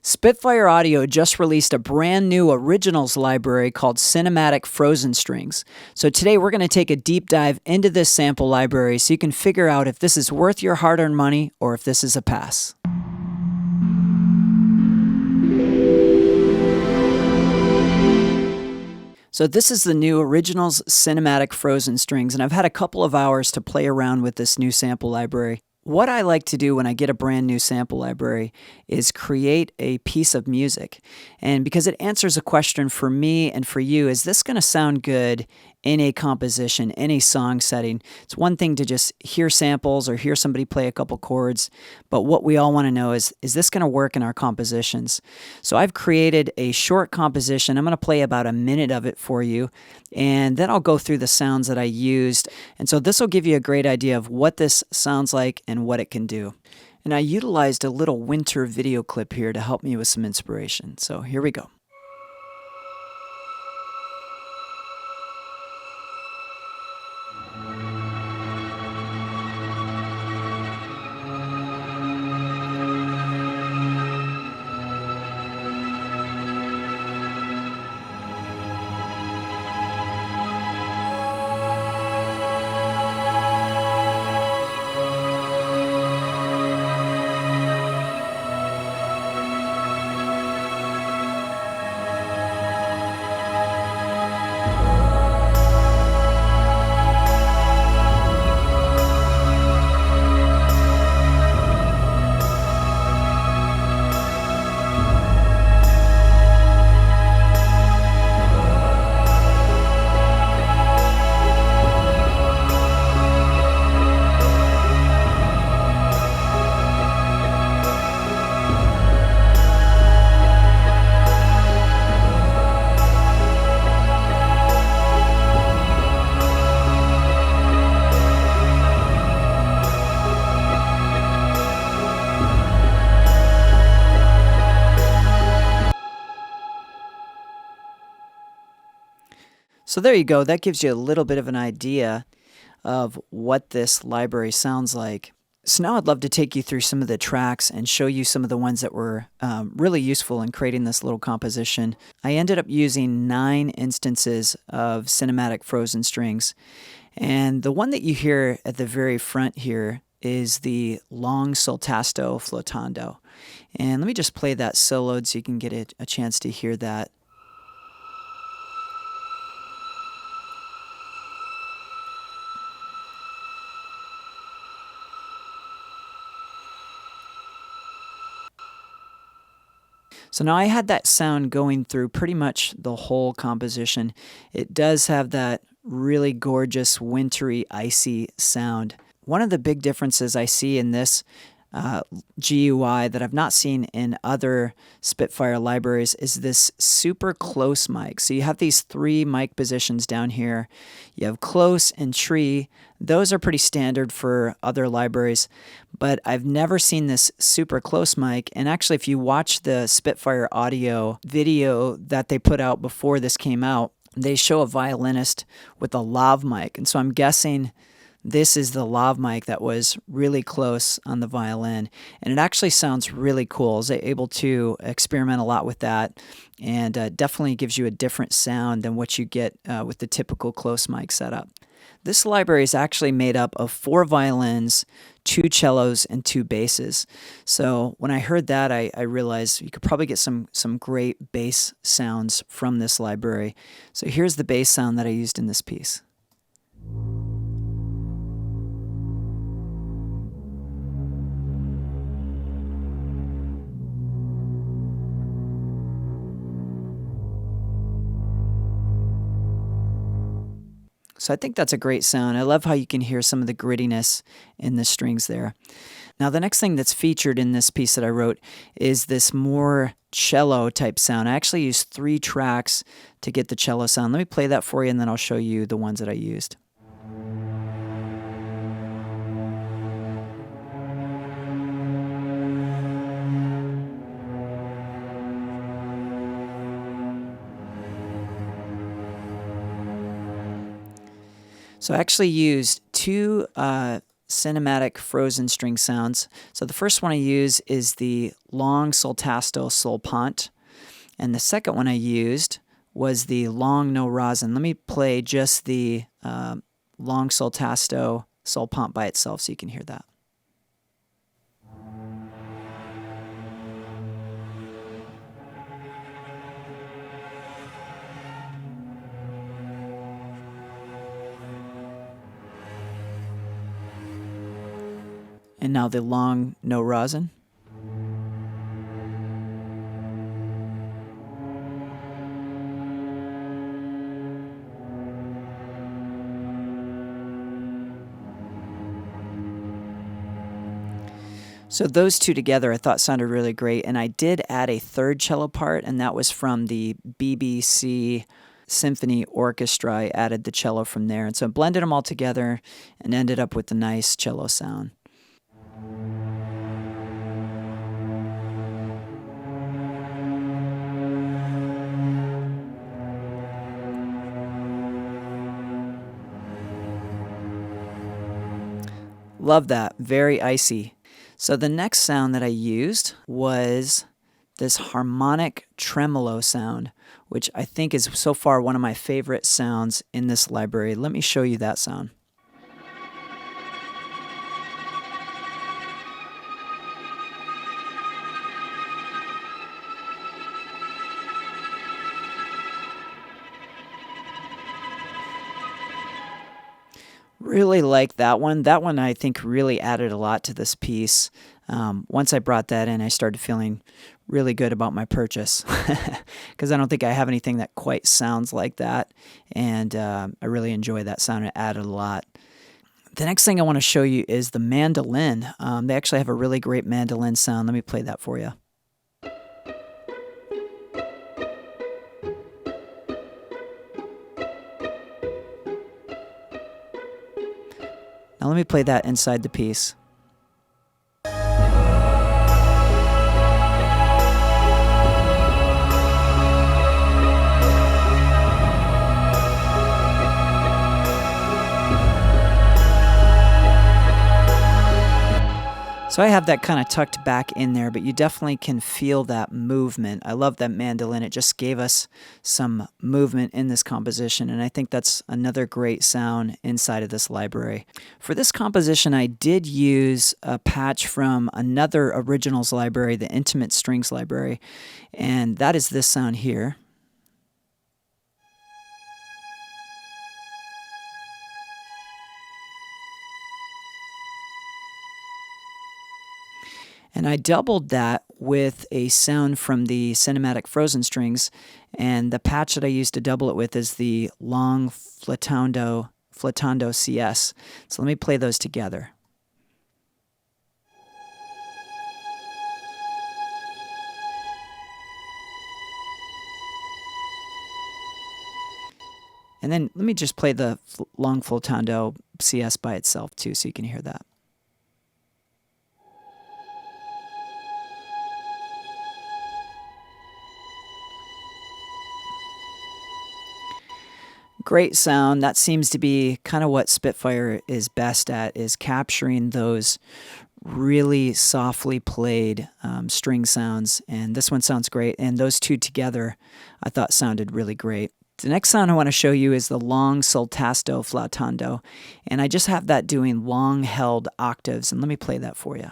Spitfire Audio just released a brand new originals library called Cinematic Frozen Strings. So today we're going to take a deep dive into this sample library so you can figure out if this is worth your hard-earned money or if this is a pass. So this is the new Originals Cinematic Frozen Strings, and I've had a couple of hours to play around with this new sample library. What I like to do when I get a brand new sample library is create a piece of music. And because it answers a question for me and for you, is this going to sound good in a composition, in a song setting? It's one thing to just hear samples or hear somebody play a couple chords, but what we all want to know is this going to work in our compositions? So I've created a short composition. I'm going to play about a minute of it for you, and then I'll go through the sounds that I used. And so this will give you a great idea of what this sounds like and what it can do. And I utilized a little winter video clip here to help me with some inspiration. So here we go. So there you go. That gives you a little bit of an idea of what this library sounds like. So now I'd love to take you through some of the tracks and show you some of the ones that were really useful in creating this little composition. I ended up using 9 instances of Cinematic Frozen Strings. And the one that you hear at the very front here is the long Sultasto flotando. And let me just play that soloed so you can get a chance to hear that. So now I had that sound going through pretty much the whole composition. It does have that really gorgeous, wintry, icy sound. One of the big differences I see in this GUI that I've not seen in other Spitfire libraries is this super close mic. So you have these 3 mic positions down here. You have close and tree. Those are pretty standard for other libraries, but I've never seen this super close mic. And actually, if you watch the Spitfire Audio video that they put out before this came out, they show a violinist with a lav mic. And so I'm guessing this is the lav mic that was really close on the violin, and it actually sounds really cool. I was able to experiment a lot with that, and definitely gives you a different sound than what you get with the typical close mic setup. This library is actually made up of 4 violins, 2 cellos, and 2 basses. So when I heard that, I realized you could probably get some great bass sounds from this library. So here's the bass sound that I used in this piece. So I think that's a great sound. I love how you can hear some of the grittiness in the strings there. Now the next thing that's featured in this piece that I wrote is this more cello type sound. I actually used 3 tracks to get the cello sound. Let me play that for you, and then I'll show you the ones that I used. So I actually used 2 Cinematic Frozen String sounds. So the first one I use is the long Sultasto sol pont, and the second one I used was the long no rosin. Let me play just the long Sultasto sol pont by itself so you can hear that. And now the long no rosin. So those two together I thought sounded really great, and I did add a third cello part, and that was from the BBC Symphony Orchestra. I added the cello from there, and so I blended them all together and ended up with a nice cello sound. Love that, very icy. So the next sound that I used was this harmonic tremolo sound, which I think is so far one of my favorite sounds in this library. Let me show you that sound. Really like that one. That one I think really added a lot to this piece. Once I brought that in, I started feeling really good about my purchase because I don't think I have anything that quite sounds like that, and I really enjoy that sound. It added a lot. The next thing I want to show you is the mandolin. They actually have a really great mandolin sound. Let me play that for you. Now let me play that inside the piece. So I have that kind of tucked back in there, but you definitely can feel that movement. I love that mandolin. It just gave us some movement in this composition, and I think that's another great sound inside of this library. For this composition, I did use a patch from another originals library, the Intimate Strings library, and that is this sound here. And I doubled that with a sound from the Cinematic Frozen Strings, and the patch that I used to double it with is the long Flautando CS. So let me play those together. And then let me just play the long Flautando CS by itself too, so you can hear that. Great sound. That seems to be kind of what Spitfire is best at, is capturing those really softly played string sounds. And this one sounds great. And those two together I thought sounded really great. The next sound I want to show you is the long Sultasto flautando. And I just have that doing long held octaves. And let me play that for you.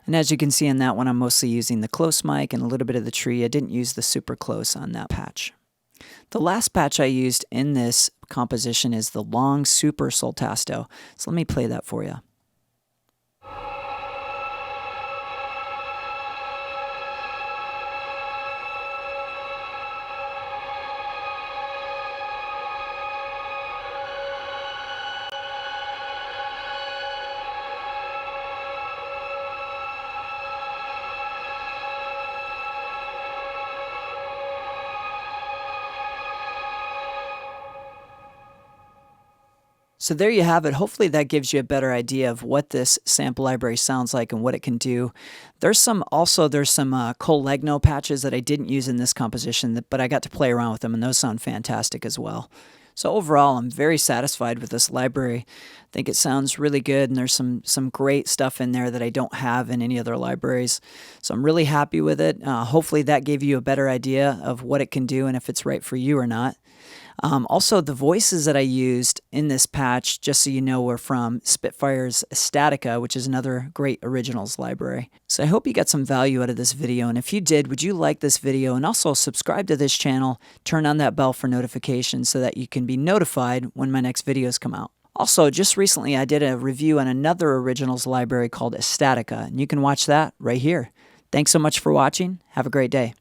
And as you can see in that one, I'm mostly using the close mic and a little bit of the tree. I didn't use the super close on that patch. The last patch I used in this composition is the long super Sultasto. So let me play that for you. So there you have it. Hopefully that gives you a better idea of what this sample library sounds like and what it can do. There's some Colegno patches that I didn't use in this composition, but I got to play around with them, and those sound fantastic as well. So overall, I'm very satisfied with this library. I think it sounds really good, and there's some great stuff in there that I don't have in any other libraries. So I'm really happy with it. Hopefully that gave you a better idea of what it can do and if it's right for you or not. Also, the voices that I used in this patch, just so you know, were from Spitfire's Statica, which is another great originals library. So I hope you got some value out of this video, and if you did, would you like this video and also subscribe to this channel, turn on that bell for notifications so that you can be notified when my next videos come out. Also, just recently I did a review on another originals library called Statica, and you can watch that right here. Thanks so much for watching. Have a great day.